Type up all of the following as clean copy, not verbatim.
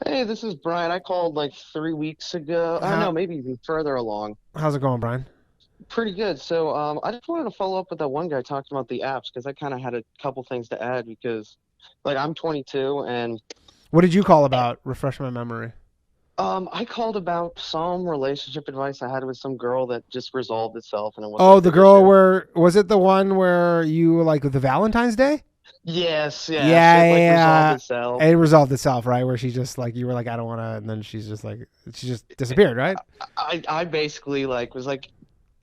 Hey, this is Brian. I called like 3 weeks ago. I don't How know, maybe even further along. how's it going, Brian? Pretty good. I just wanted to follow up with that one guy talking about the apps because I kind of had a couple things to add because, like, I'm 22 and What did you call about? Refresh my memory. I called about some relationship advice I had with some girl that just resolved itself and it wasn't a Oh, the big girl issue. where was it the one where you were like with the Valentine's Day? Yes, yes, Yeah, it like resolved yeah. itself. It resolved itself, right? Where she just like you were like, I don't want to, and then she just disappeared, right? I basically like was like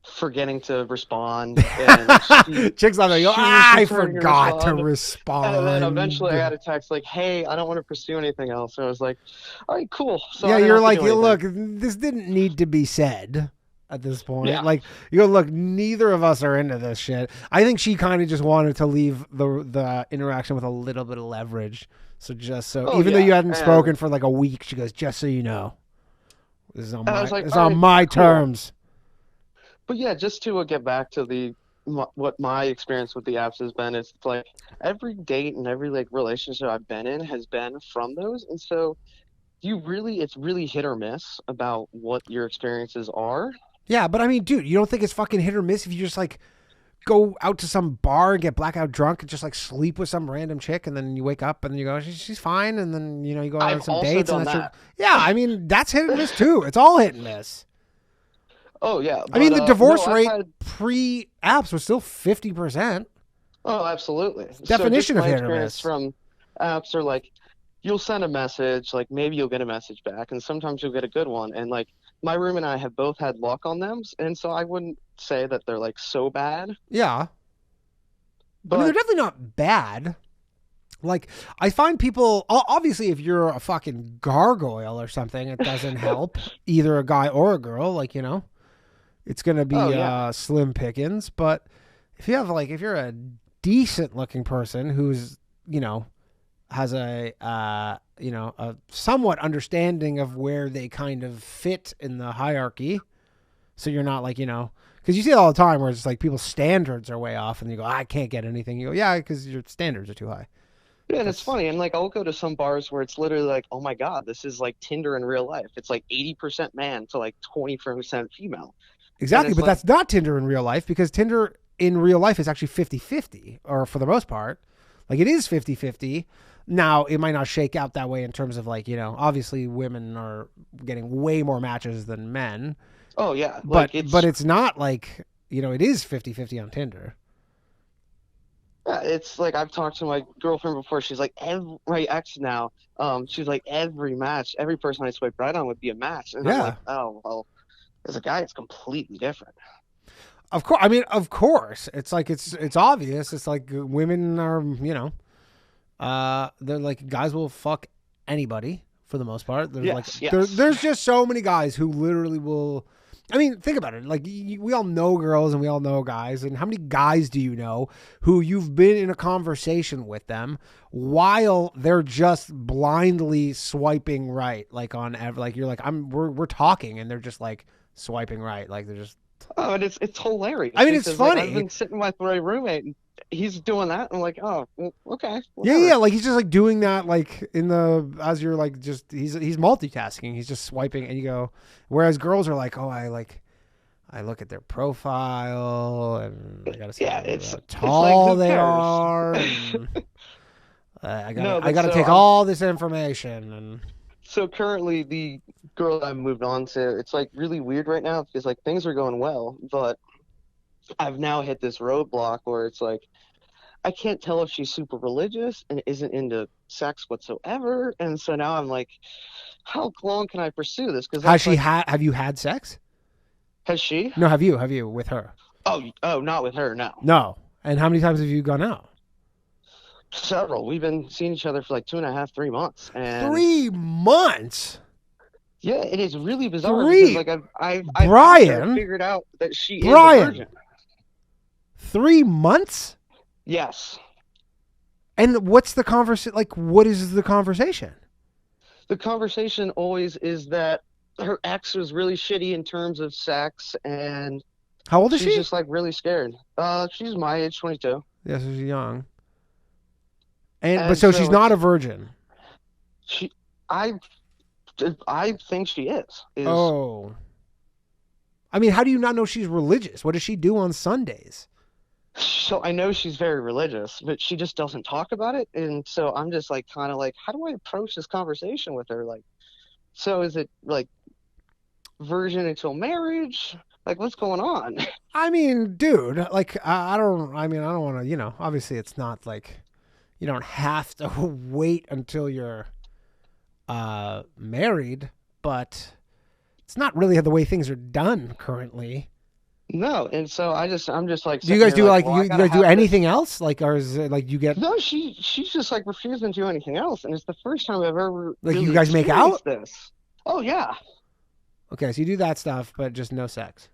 forgetting to respond and Chicks love that. You go, she was I returning a forgot to respond. And then eventually I respond. got a text like, "Hey, I don't want to pursue anything else." And I was like, "All right, cool." So Yeah, I didn't you're have to like, do "Yeah, anything. look, this didn't need to be said at this point. Yeah. Like, you go, look, neither of us are into this shit. I think she kind of just wanted to leave the interaction with a little bit of leverage. So just so, Oh even though you yeah. hadn't spoken for like a week, she goes, just so you know, And I was like, this is "All on right, my cool." terms. But yeah, just to get back to what my experience with the apps has been, it's like every date and every like relationship I've been in has been from those. And so it's really hit or miss about what your experiences are. Yeah, but I mean, dude, you don't think it's fucking hit or miss if you just like go out to some bar and get blackout drunk and just like sleep with some random chick and then you wake up and you go she's fine and then you go out on I've some also dates and done that's your that. yeah. I mean, that's hit and miss too. It's all hit and miss. Oh yeah, I mean, but the no, divorce I've rate had pre apps was still 50%. oh, absolutely. So just Definition of my hit or experience miss. from apps are like you'll send a message, like maybe you'll get a message back, and sometimes you'll get a good one. And like my room and I have both had luck on them, and so I wouldn't say that they're like so bad, Yeah. I mean, they're but definitely not bad. Like, I find people, obviously, if you're a fucking gargoyle or something, it doesn't help either a guy or a girl. Like, it's going to oh be yeah. slim pickings. But if you're a decent looking person who's, you know, has a somewhat understanding of where they kind of fit in the hierarchy. So you're not like, because you see it all the time where it's like people's standards are way off and you go, I can't get anything. You go, yeah, because your standards are too high. Yeah, and it's That's funny, and like I'll go to some bars where it's literally like, oh my God, this is like Tinder in real life. It's like 80% man to like 20% female. And exactly, it's but like, that's not Tinder in real life because Tinder in real life is actually 50-50, or for the most part. Like it is 50-50. Now, it might not shake out that way in terms of like, obviously women are getting way more matches than men, oh yeah, but like it's it's not like, it is 50-50 on Tinder. it's like I've talked to my girlfriend before. She's like my ex now. She's like every match, every person I swipe right on would be a match, and I'm like, Yeah. oh well, as a guy, it's completely different. Of course, I mean, of course, it's like it's obvious. It's like women are, they're like guys will fuck anybody for the most part. There's like Yes, yes. there's just so many guys who literally will. I mean, think about it. Like we all know girls and we all know guys, and how many guys do you know who you've been in a conversation with them while they're just blindly swiping right, like like you're like we're talking and they're just like swiping right, like they're just. Oh, and it's I hilarious mean, it's because like I've funny. been sitting with my roommate and he's doing that, and I'm like, oh, well, okay, Yeah, whatever. yeah, like he's just like doing that, like in the as you're like just he's multitasking. He's just swiping, and you go. Whereas girls are like, oh, I look at their profile, and I gotta see Yeah, how it's like tall who they cares? are, and No, I but gotta so take I'm all this information, and so currently the girl I've moved on to, it's like really weird right now because like things are going well, but I've now hit this roadblock where it's like I can't tell if she's super religious and isn't into sex whatsoever, and so now I'm like, how long can I pursue this? Because has that's she like, had? Have you had sex? has she? No, have you with her? Oh, not with her, no. No. And how many times have you gone out? Several. We've been seeing each other for like 2.5, 3 months, and 3 months. yeah, it is really bizarre because Three, like I've asked her, I Brian, figured out that she is a Brian. virgin. 3 months. Yes. And what's the conversation? Like, what is the conversation? The conversation always is that her ex was really shitty in terms of sex, and How old is she's she? just like really scared. She's my age, 22, Yes, she's young. But and so she's so not it's a virgin. she. I I think she is. Oh, I mean, how do you not know she's religious? What does she do on Sundays? So I know she's very religious, but she just doesn't talk about it. And so I'm just like kind of like, how do I approach this conversation with her? Like, so is it like virgin until marriage? Like, what's going on? I mean, dude, like I don't. I mean, I don't want to. Obviously, it's not like you don't have to wait until you're married, but it's not really the way things are done currently. No. And so I'm just like Do you sitting guys here do like, like well, you, I you gotta guys do have anything this. else? Like, or is it like you get No, she's just like refusing to do anything else. And it's the first time I've ever like you really guys make out? experienced this. Oh yeah. Okay, so you do that stuff, but just no sex.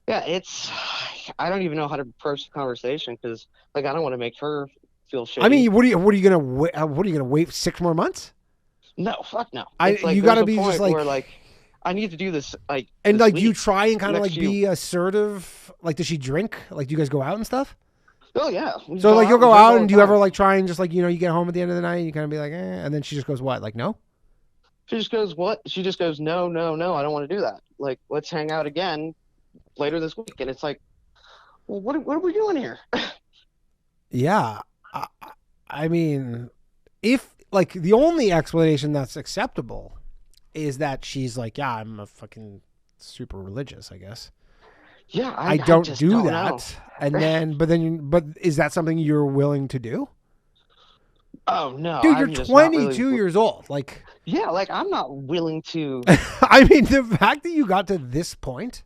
Yeah, it's I don't even know how to approach the conversation because like I don't want to make her feel I shitty. mean, what are you gonna wait? What are you gonna wait 6 more months? No, fuck no. It's You like gotta there's a be just point like, where like I need to do this like and this like, do you week, try and kind of next like few. be assertive? Like, does she drink? Like, do you guys go out and stuff? Oh yeah, we So go like, you'll out and go drink out all and the do you ever time. like try and just like you get home at the end of the night and you kind of be like, and then she just goes what? Like, no. She just goes, "What?" She just goes, "No, no, no, I don't want to do that. Like, let's hang out again later this week." And it's like, well, what are we doing here? Yeah, I, I mean, if like the only explanation that's acceptable is that she's like, yeah, I'm a fucking super religious, I guess. Yeah, I I don't just do don't know. that. And then, but is that something you're willing to do? Oh no, Dude, you're I'm just not really. 22 years old. Like, Yeah, like I'm not willing to. I mean, the fact that you got to this point,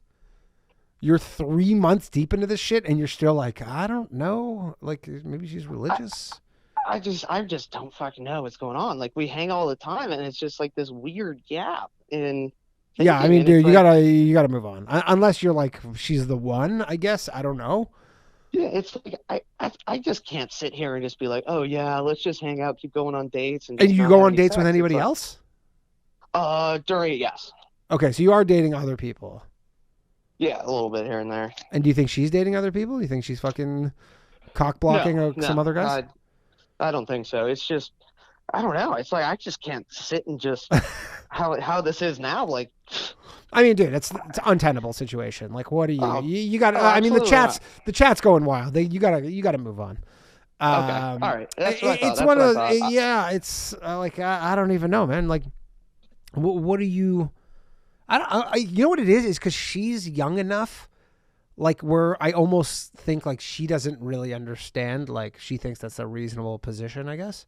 you're 3 months deep into this shit, and you're still like, I don't know. Like, maybe she's I, religious. I just don't fucking know what's going on. Like we hang all the time, and it's just like this weird gap in Yeah, I thinking, mean, and it's dude, you like, gotta move on. Unless you're like, she's the one. I guess I don't know. yeah, it's like I just can't sit here and just be like, oh yeah, let's just hang out, keep going on dates, and And just you not go have on any dates with sex. It's anybody like, else? during yes, Okay, so you are dating other people. yeah, a little bit here and there. And do you think she's dating other people? Do you think she's fucking cock blocking No, some no, other guys? I don't think so. It's just I don't know. It's like I just can't sit and just how this is now. Like, I mean, dude, it's an untenable situation. Like, what are you? oh, You got. oh, I mean, absolutely not. the chat's going wild. You gotta move on. Okay, all right. That's what I thought. It's That's one what I of thought. yeah. It's like I don't even know, man. Like, what are you? I don't. You know what it is? Is because she's young enough. Like where I almost think like she doesn't really understand. Like she thinks that's a reasonable position. I guess.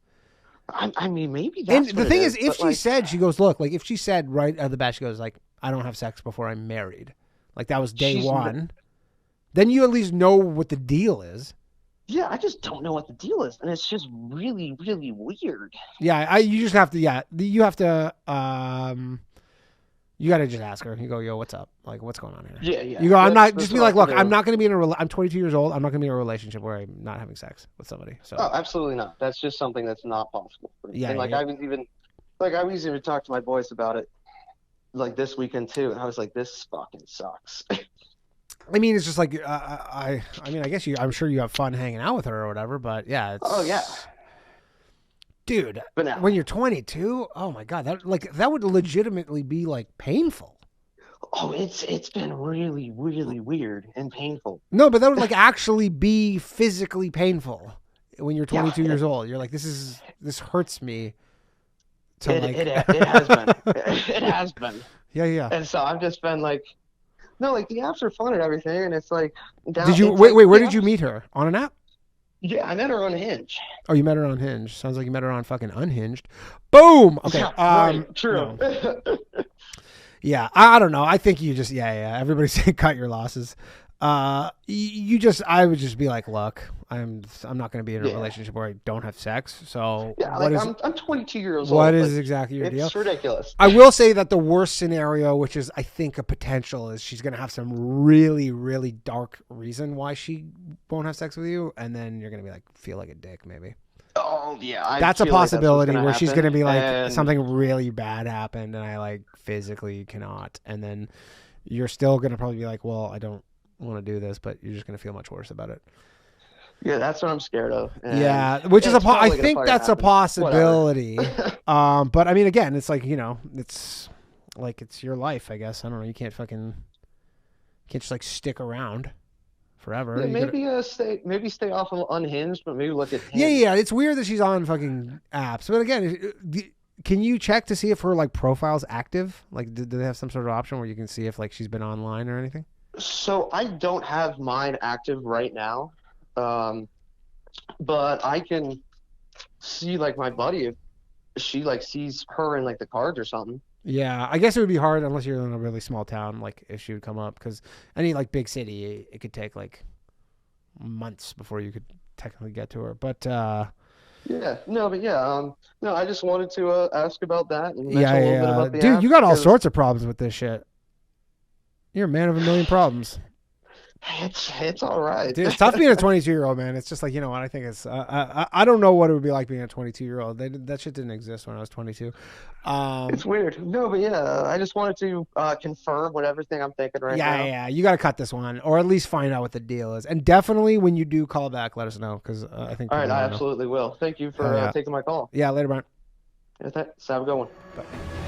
I mean, maybe And that's the what it thing is, is. if But she like, said, she goes, look, like if she said right out of the bat, she goes like, I don't have sex before I'm married. Like that was day she's one. Then you at least know what the deal is. yeah. I just don't know what the deal is, and it's just really, really weird. Yeah, you just have to. Yeah, you have to. You got to just ask her. You go, yo, what's up? Like, what's going on here? Yeah, yeah. You go, I'm not. Just That's be what I like, can look, I'm do. not going to be in I'm 22 years old. I'm not going to be in a relationship where I'm not having sex with somebody. So Oh, absolutely not. That's just something that's not possible for me. yeah, And like yeah. I was even talking to my boys about it like this weekend too, and I was like, this fucking sucks. I mean, it's just like I mean, I guess I'm sure you have fun hanging out with her or whatever. But yeah, Oh yeah, it's dude. but now, When you're 22, oh my god, that would legitimately be like painful. oh, it's been really, really weird and painful. No, but that would like actually be physically painful when you're Yeah, 22 years old. You're like, this hurts me to it like. it it has been, it has been, Yeah, yeah. and so I've just been like, no, like the apps are fun and everything, and it's like Did you it's wait? like Wait, where the did you apps. meet her? On an app? Yeah, I met her on Hinge. Oh, you met her on Hinge. Sounds like you met her on fucking Unhinged. Boom. Okay. Yeah, right, true. No. Yeah, I don't know. I think you just yeah. Everybody's saying cut your losses. I would just be like, look, I'm not going to be in a Yeah, relationship where I don't have sex. So yeah, like I'm 22 years what old. is Like exactly your deal? it's ridiculous. I will say that the worst scenario, which is I think a potential, is she's going to have some really really dark reason why she won't have sex with you, and then you're going to be like feel like a dick maybe. Oh yeah, I That's a feel like that's what's possibility gonna where she's going to happen. be like And something really bad happened and I like physically cannot, and then you're still going to probably be like, well, I don't want to do this, but you're just going to feel much worse about it. Yeah, that's what I'm scared of, and Yeah, which is it's I probably gonna think fucking that's a happen. Whatever. possibility. But I mean, again, it's like it's like it's your life. I guess I don't know. You can't just like stick around forever. Yeah, You got to. maybe stay off of Unhinged, but maybe look at Yeah, Hinge. yeah. It's weird that she's on fucking apps. But again, can you check to see if her like profile's active? Like, do they have some sort of option where you can see if like she's been online or anything? So I don't have mine active right now, um, but I can see like my buddy if she like sees her in like the cards or something. Yeah, I guess it would be hard unless you're in a really small town. Like, if she would come up, because any like big city, it could take like months before you could technically get to her. But Yeah, no, but yeah, no, I just wanted to ask about that and yeah, mention a little bit yeah, about the dude, you apps got all because sorts of problems with this shit. You're a man of a million problems. it's all right. Dude, it's tough being a 22-year-old, man. It's just like, you know what? I think it's I don't know what it would be like being a 22-year-old. That shit didn't exist when I was 22. It's Um, weird. No, but yeah, I just wanted to confirm what everything I'm thinking right yeah, now. yeah, you got to cut this one, or at least find out what the deal is. And definitely, when you do call back, let us know because I think All right, people I want to know. absolutely will. Thank you Hell for yeah, taking my call. yeah. Later, Brian. Yeah, thanks. Have a good one. Bye.